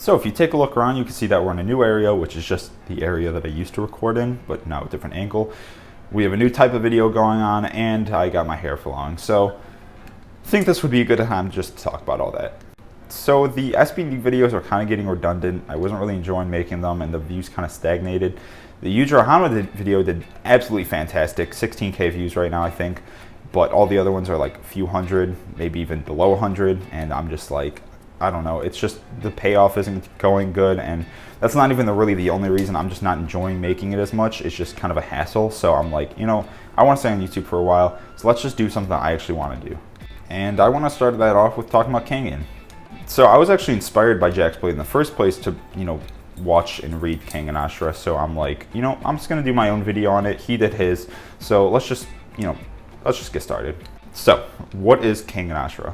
So if you take a look around, you can see that we're in a new area, which is just the area that I used to record in, but now a different angle. We have a new type of video going on, and I got my hair flowing. So I think this would be a good time just to talk about all that. So the SBD videos are kind of getting redundant. I wasn't really enjoying making them, and the views kind of stagnated. The Yujiro Hanma video did absolutely fantastic, 16K views right now, I think. But all the other ones are like a few hundred, maybe even below 100, and I'm just like, I don't know. It's just the payoff isn't going good, and that's not even really the only reason. I'm just not enjoying making it as much. It's just kind of a hassle. So I'm like, you know, I want to stay on YouTube for a while, so let's just do something that I actually want to do. And I want to start that off with talking about Kengan. So I was actually inspired by JaxBlade in the first place to, you know, watch and read Kengan Ashura. So I'm like, you know, I'm just gonna do my own video on it. He did his, so let's just get started. So what is Kengan Ashura?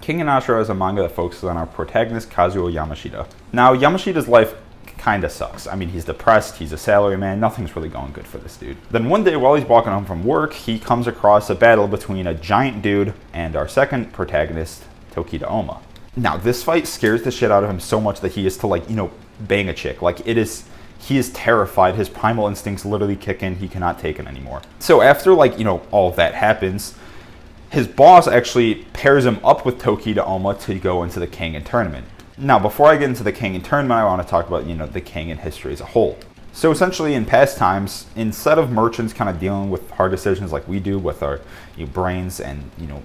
Kengan Ashura is a manga that focuses on our protagonist Kazuo Yamashita. Now Yamashita's life kind of sucks. I mean, he's depressed, he's a salaryman, nothing's really going good for this dude. Then one day while he's walking home from work, he comes across a battle between a giant dude and our second protagonist, Tokita Oma. Now this fight scares the shit out of him so much that he is to, like, you know, bang a chick. Like, he is terrified. His primal instincts literally kick in. He cannot take it anymore. So after, like, you know, all of that happens, his boss actually pairs him up with Tokita Oma to go into the Kengan tournament. Now, before I get into the Kengan tournament, I want to talk about, you know, the Kengan history as a whole. So essentially, in past times, instead of merchants kind of dealing with hard decisions like we do with our brains and, you know,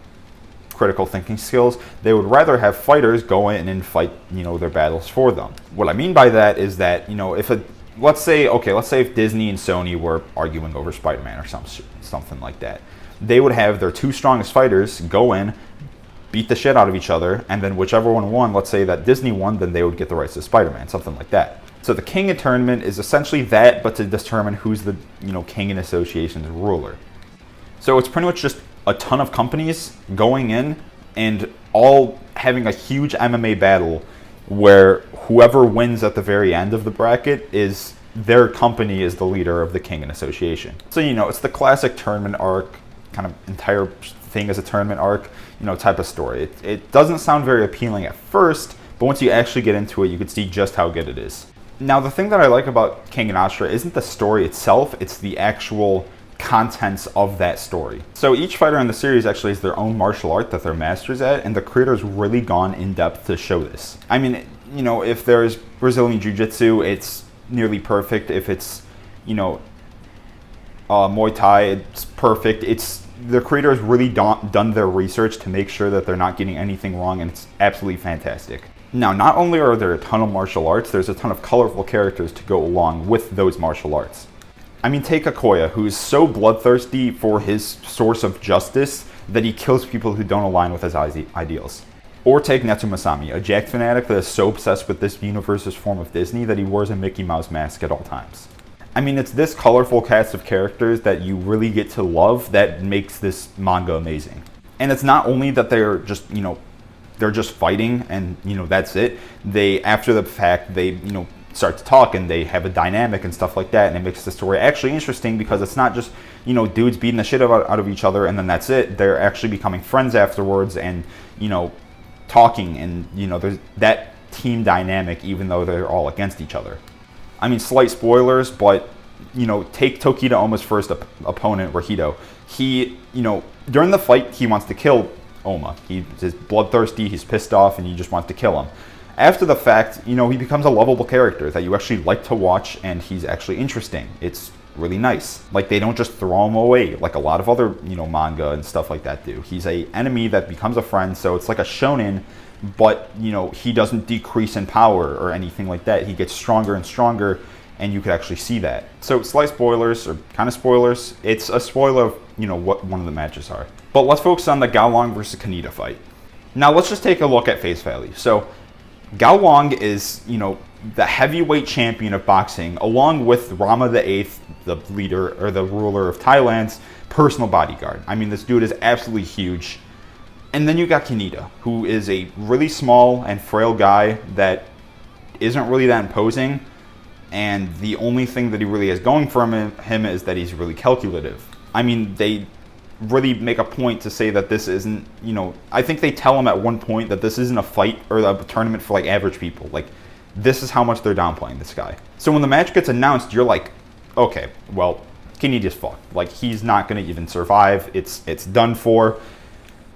critical thinking skills, they would rather have fighters go in and fight, you know, their battles for them. What I mean by that is that, you know, let's say if Disney and Sony were arguing over Spider-Man or something like that, they would have their two strongest fighters go in, beat the shit out of each other, and then whichever one won, let's say that Disney won, then they would get the rights to Spider-Man, something like that. So the Kengan tournament is essentially that, but to determine who's the, you know, Kengan Association's ruler. So it's pretty much just a ton of companies going in and all having a huge MMA battle where whoever wins at the very end of the bracket is their company is the leader of the Kengan Association. So, you know, it's the classic tournament arc, kind of entire thing as a tournament arc, you know, type of story. It doesn't sound very appealing at first, but once you actually get into it, you can see just how good it is. Now, the thing that I like about Kengan Ashura isn't the story itself, it's the actual contents of that story. So each fighter in the series actually has their own martial art that they're masters at, and the creator's really gone in depth to show this. I mean, you know, if there's Brazilian Jiu-Jitsu, it's nearly perfect. If it's, you know, Muay Thai, it's perfect. The creator has really done their research to make sure that they're not getting anything wrong, and it's absolutely fantastic. Now, not only are there a ton of martial arts, there's a ton of colorful characters to go along with those martial arts. I mean, take Akoya, who is so bloodthirsty for his source of justice that he kills people who don't align with his ideals. Or take Netsumasami, a Jack fanatic that is so obsessed with this universe's form of Disney that he wears a Mickey Mouse mask at all times. I mean, it's this colorful cast of characters that you really get to love that makes this manga amazing. And it's not only that they're just, you know, they're just fighting and, you know, that's it. They, after the fact, they, you know, start to talk and they have a dynamic and stuff like that, and it makes the story actually interesting because it's not just, you know, dudes beating the shit out of each other and then that's it. They're actually becoming friends afterwards and, you know, talking, and, you know, there's that team dynamic even though they're all against each other. I mean, slight spoilers, but, you know, take Tokita Oma's first opponent, Rajito. He, you know, during the fight, he wants to kill Oma. He's bloodthirsty, he's pissed off, and he just wants to kill him. After the fact, you know, he becomes a lovable character that you actually like to watch, and he's actually interesting. It's really nice. Like, they don't just throw him away like a lot of other, you know, manga and stuff like that do. He's an enemy that becomes a friend, so it's like a shonen, but, you know, he doesn't decrease in power or anything like that. He gets stronger and stronger, and you could actually see that. So slight spoilers, or kind of spoilers. It's a spoiler of, you know, what one of the matches are. But let's focus on the Gaolong versus Kaneda fight. Now let's just take a look at face value. So Gaolong is, you know, the heavyweight champion of boxing, along with Rama the Eighth, the leader or the ruler of Thailand's personal bodyguard. I mean, this dude is absolutely huge. And then you got Kaneda, who is a really small and frail guy that isn't really that imposing. And the only thing that he really has going for him is that he's really calculative. I mean, they really make a point to say that this isn't, you know, I think they tell him at one point that this isn't a fight or a tournament for like average people. Like, this is how much they're downplaying this guy. So when the match gets announced, you're like, okay, well, Keniti's fucked. Like, he's not going to even survive. It's done for.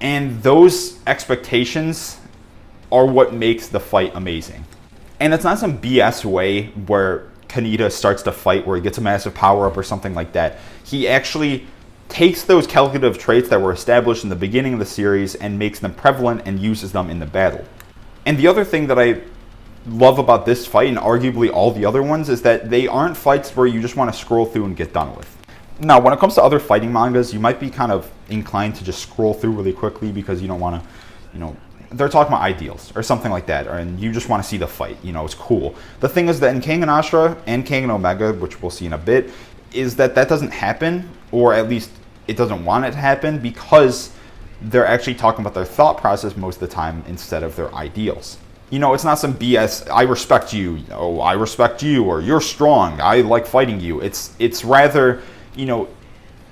And those expectations are what makes the fight amazing. And it's not some BS way where Kaneda starts to fight where he gets a massive power-up or something like that. He actually takes those calculative traits that were established in the beginning of the series and makes them prevalent and uses them in the battle. And the other thing that I love about this fight, and arguably all the other ones, is that they aren't fights where you just want to scroll through and get done with. Now, when it comes to other fighting mangas, you might be kind of inclined to just scroll through really quickly because you don't want to, they're talking about ideals or something like that, and you just want to see the fight. It's cool. The thing is that in Kengan Ashura and Kengan Omega, which we'll see in a bit, is that doesn't happen, or at least it doesn't want it to happen, because they're actually talking about their thought process most of the time instead of their ideals. It's not some BS, I respect you, I respect you, or you're strong, I like fighting you. It's rather,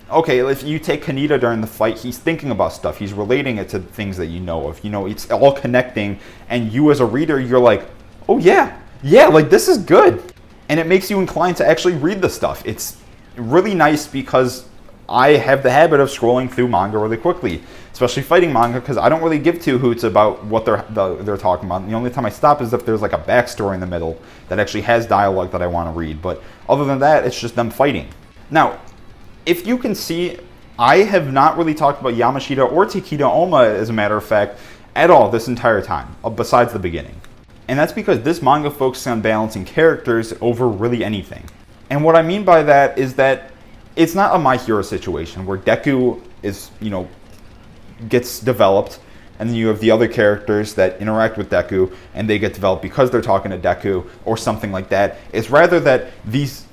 okay, if you take Kaneda during the fight, he's thinking about stuff. He's relating it to things that you know of. It's all connecting, and you as a reader, you're like, oh yeah, like this is good. And it makes you inclined to actually read the stuff. It's really nice because I have the habit of scrolling through manga really quickly, especially fighting manga, because I don't really give two hoots about what they're talking about. And the only time I stop is if there's like a backstory in the middle that actually has dialogue that I want to read. But other than that, it's just them fighting. Now, if you can see, I have not really talked about Yamashita or Tokita Oma, as a matter of fact, at all this entire time, besides the beginning. And that's because this manga focuses on balancing characters over really anything. And what I mean by that is that it's not a My Hero situation where Deku is, gets developed, and then you have the other characters that interact with Deku and they get developed because they're talking to Deku or something like that. It's rather that these,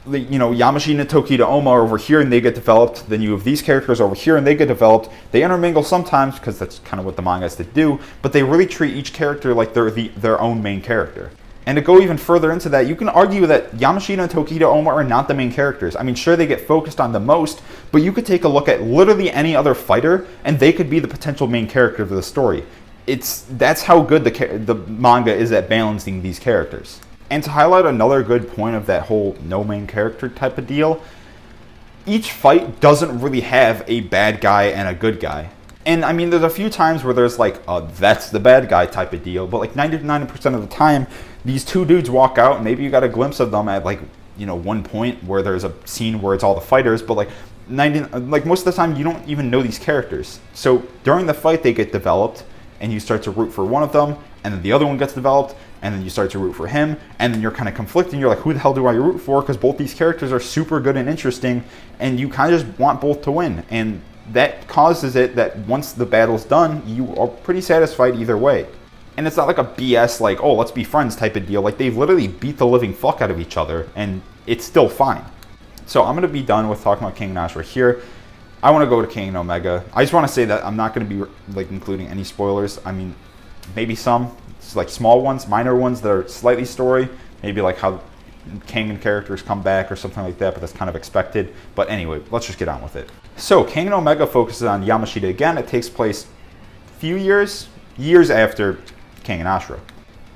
Yamashita and Tokita Oma are over here and they get developed. Then you have these characters over here and they get developed. They intermingle sometimes because that's kind of what the manga has to do, but they really treat each character like they're their own main character. And to go even further into that, you can argue that Yamashita and Tokita Oma are not the main characters. I mean, sure, they get focused on the most, but you could take a look at literally any other fighter, and they could be the potential main character of the story. That's how good the manga is at balancing these characters. And to highlight another good point of that whole no main character type of deal, each fight doesn't really have a bad guy and a good guy. And I mean, there's a few times where there's like, that's the bad guy type of deal, but like 99% of the time, these two dudes walk out, and maybe you got a glimpse of them at like, one point where there's a scene where it's all the fighters, but like most of the time you don't even know these characters. So during the fight they get developed, and you start to root for one of them, and then the other one gets developed, and then you start to root for him, and then you're kind of conflicting. You're like, who the hell do I root for? Because both these characters are super good and interesting, and you kind of just want both to win. And that causes it that once the battle's done, you are pretty satisfied either way. And it's not like a BS, like, oh, let's be friends type of deal. Like, they've literally beat the living fuck out of each other, and it's still fine. So I'm going to be done with talking about Kengan Ashura here. I want to go to Kengan Omega. I just want to say that I'm not going to be like including any spoilers. I mean, maybe some, it's like small ones, minor ones that are slightly story. Maybe like how Kengan characters come back or something like that, but that's kind of expected. But anyway, let's just get on with it. So Kengan Omega focuses on Yamashita again. It takes place a few years after Kengan Ashura.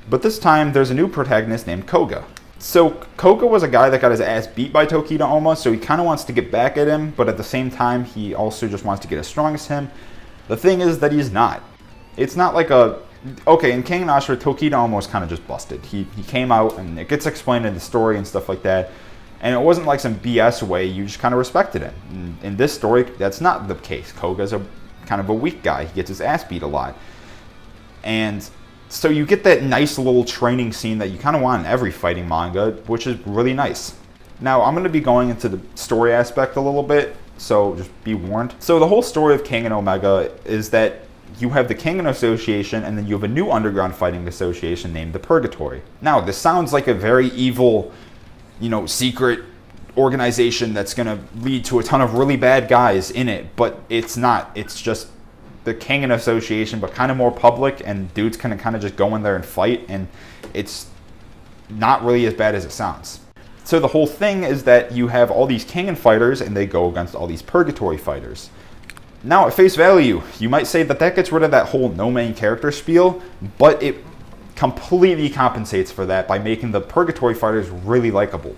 But this time, there's a new protagonist named Koga. So Koga was a guy that got his ass beat by Tokita Oma, so he kind of wants to get back at him, but at the same time, he also just wants to get as strong as him. The thing is that he's not. It's not like okay, in Kengan Ashura, Tokita Oma was kind of just busted. He came out, and it gets explained in the story and stuff like that, and it wasn't like some BS way, you just kind of respected him. In this story, that's not the case. Koga's a kind of a weak guy. He gets his ass beat a lot. And so you get that nice little training scene that you kind of want in every fighting manga, which is really nice. Now, I'm going to be going into the story aspect a little bit, so just be warned. So the whole story of Kengan Omega is that you have the Kengan Association, and then you have a new underground fighting association named the Purgatory. Now, this sounds like a very evil, secret organization that's going to lead to a ton of really bad guys in it, but it's not. It's just the Kengan Association, but kind of more public, and dudes can kind of just go in there and fight, and it's not really as bad as it sounds. So the whole thing is that you have all these Kengan fighters, and they go against all these Purgatory fighters. Now, at face value, you might say that gets rid of that whole no main character spiel, but it completely compensates for that by making the purgatory fighters really likable.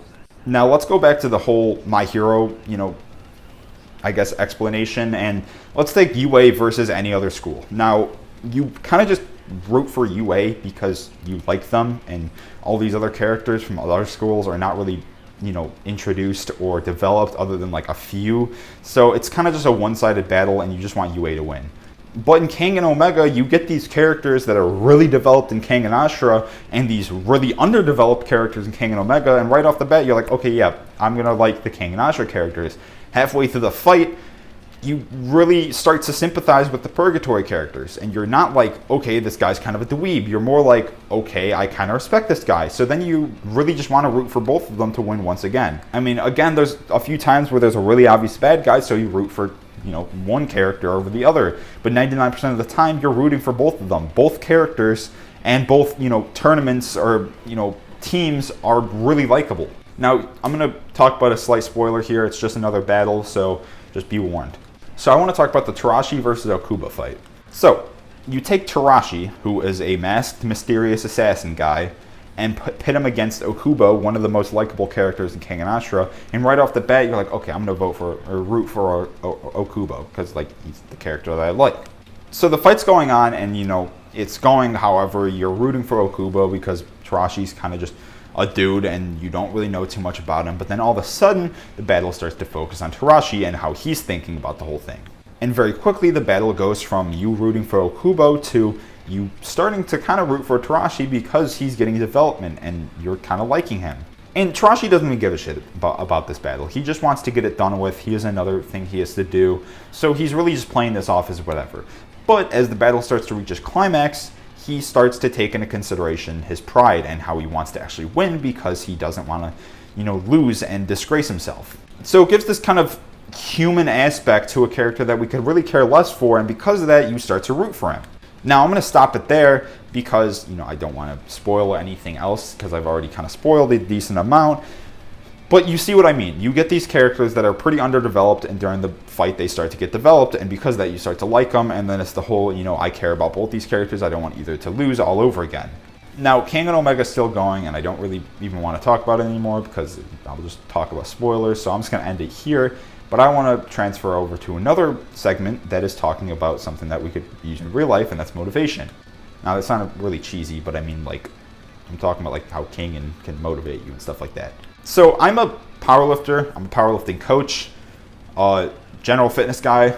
Now let's go back to the whole My Hero, I guess, explanation, and let's take UA versus any other school. Now, you kind of just root for UA because you like them, and all these other characters from other schools are not really, introduced or developed other than like a few. So it's kind of just a one-sided battle, and you just want UA to win. But in Kengan Omega, you get these characters that are really developed in Kengan Ashura and these really underdeveloped characters in Kengan Omega, and right off the bat, you're like, okay, yeah, I'm going to like the Kengan Ashura characters. Halfway through the fight, you really start to sympathize with the purgatory characters, and you're not like, okay, this guy's kind of a dweeb. You're more like, okay, I kind of respect this guy. So then you really just want to root for both of them to win once again. I mean, again, there's a few times where there's a really obvious bad guy, so you root for one character over the other, but 99% of the time you're rooting for both of them. Both characters and both tournaments or teams are really likable. Now I'm going to talk about a slight spoiler here. It's just another battle, so just be warned. So I want to talk about the Tarashi versus Okuba fight. So you take Tarashi, who is a masked mysterious assassin guy, and pit him against Okuba, one of the most likable characters in Kengan Ashura, and right off the bat, you're like, okay, I'm going to vote for or root for Okuba, because he's the character that I like. So the fight's going on, and it's going, however, you're rooting for Okuba because Tarashi's kind of just a dude, and you don't really know too much about him, but then all of a sudden, the battle starts to focus on Tarashi and how he's thinking about the whole thing. And very quickly, the battle goes from you rooting for Okuba to you starting to kind of root for Tarashi because he's getting development and you're kind of liking him. And Tarashi doesn't even give a shit about this battle. He just wants to get it done with. He has another thing he has to do. So he's really just playing this off as whatever. But as the battle starts to reach its climax, he starts to take into consideration his pride and how he wants to actually win because he doesn't want to, lose and disgrace himself. So it gives this kind of human aspect to a character that we could really care less for, and because of that, you start to root for him. Now, I'm going to stop it there because, I don't want to spoil anything else because I've already kind of spoiled a decent amount. But you see what I mean. You get these characters that are pretty underdeveloped, and during the fight, they start to get developed. And because of that, you start to like them. And then it's the whole, I care about both these characters. I don't want either to lose all over again. Now, Kengan Omega is still going, and I don't really even want to talk about it anymore because I'll just talk about spoilers. So I'm just going to end it here. But I want to transfer over to another segment that is talking about something that we could use in real life, and that's motivation. Now, that sounded really cheesy, but I mean, I'm talking about how Kengan can motivate you and stuff like that. So I'm a powerlifter. I'm a powerlifting coach, general fitness guy,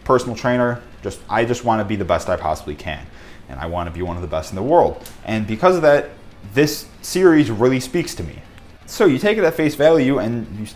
personal trainer. I just want to be the best I possibly can, and I want to be one of the best in the world. And because of that, this series really speaks to me. So you take it at face value, and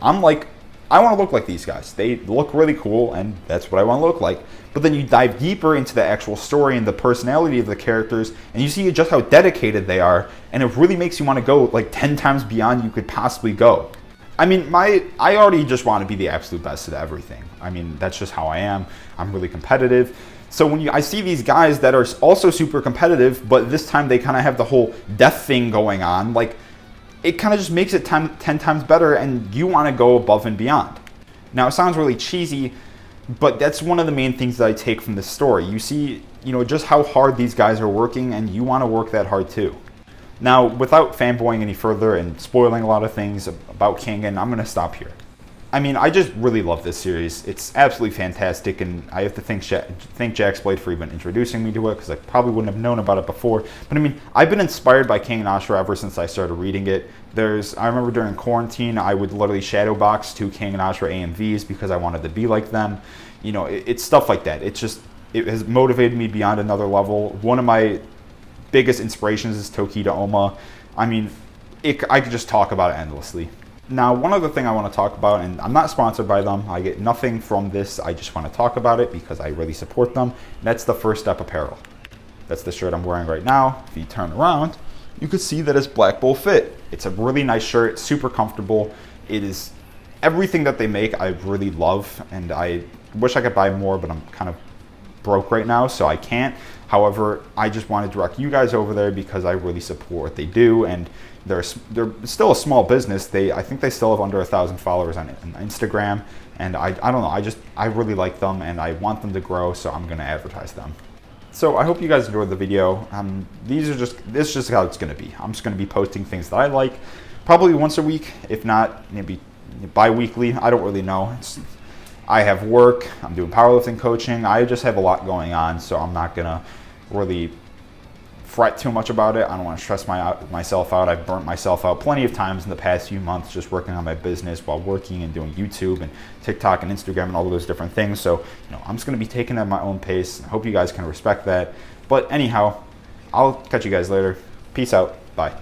I'm like, I want to look like these guys. They look really cool, and that's what I want to look like. But then you dive deeper into the actual story and the personality of the characters, and you see just how dedicated they are, and it really makes you want to go 10 times beyond you could possibly go. I mean, I already just want to be the absolute best at everything. I mean, that's just how I am. I'm really competitive. So when I see these guys that are also super competitive, but this time they kind of have the whole death thing going on, it kind of just makes it 10 times better, and you want to go above and beyond. Now, it sounds really cheesy, but that's one of the main things that I take from this story. You see, just how hard these guys are working, and you want to work that hard too. Now, without fanboying any further and spoiling a lot of things about Kengan, I'm going to stop here. I mean, I just really love this series. It's absolutely fantastic, and I have to thank JaxBlade for even introducing me to it, because I probably wouldn't have known about it before. But I mean, I've been inspired by Kengan Ashura ever since I started reading it. I remember during quarantine, I would literally shadow box 2 Kengan Ashura AMVs because I wanted to be like them. It's stuff like that. It has motivated me beyond another level. One of my biggest inspirations is Tokita Oma. I mean, I could just talk about it endlessly. Now, one other thing I want to talk about, and I'm not sponsored by them, I get nothing from this, I just want to talk about it because I really support them. That's the First Step Apparel. That's the shirt I'm wearing right now. If you turn around, you can see that it's Black Bull Fit. It's a really nice shirt, super comfortable. It is everything that they make I really love, and I wish I could buy more, but I'm kind of broke right now, so I can't. However, I just want to direct you guys over there because I really support what they do, and they're still a small business. I think they still have under 1,000 followers on Instagram, and I don't know. I really like them, and I want them to grow, so I'm going to advertise them. So I hope you guys enjoyed the video. This is just how it's going to be. I'm just going to be posting things that I like, probably once a week, if not maybe bi-weekly. I don't really know. I have work. I'm doing powerlifting coaching. I just have a lot going on, so I'm not going to really fret too much about it. I don't want to stress myself out. I've burnt myself out plenty of times in the past few months just working on my business while working and doing YouTube and TikTok and Instagram and all those different things. So, I'm just going to be taking it at my own pace. I hope you guys can respect that. But anyhow, I'll catch you guys later. Peace out. Bye.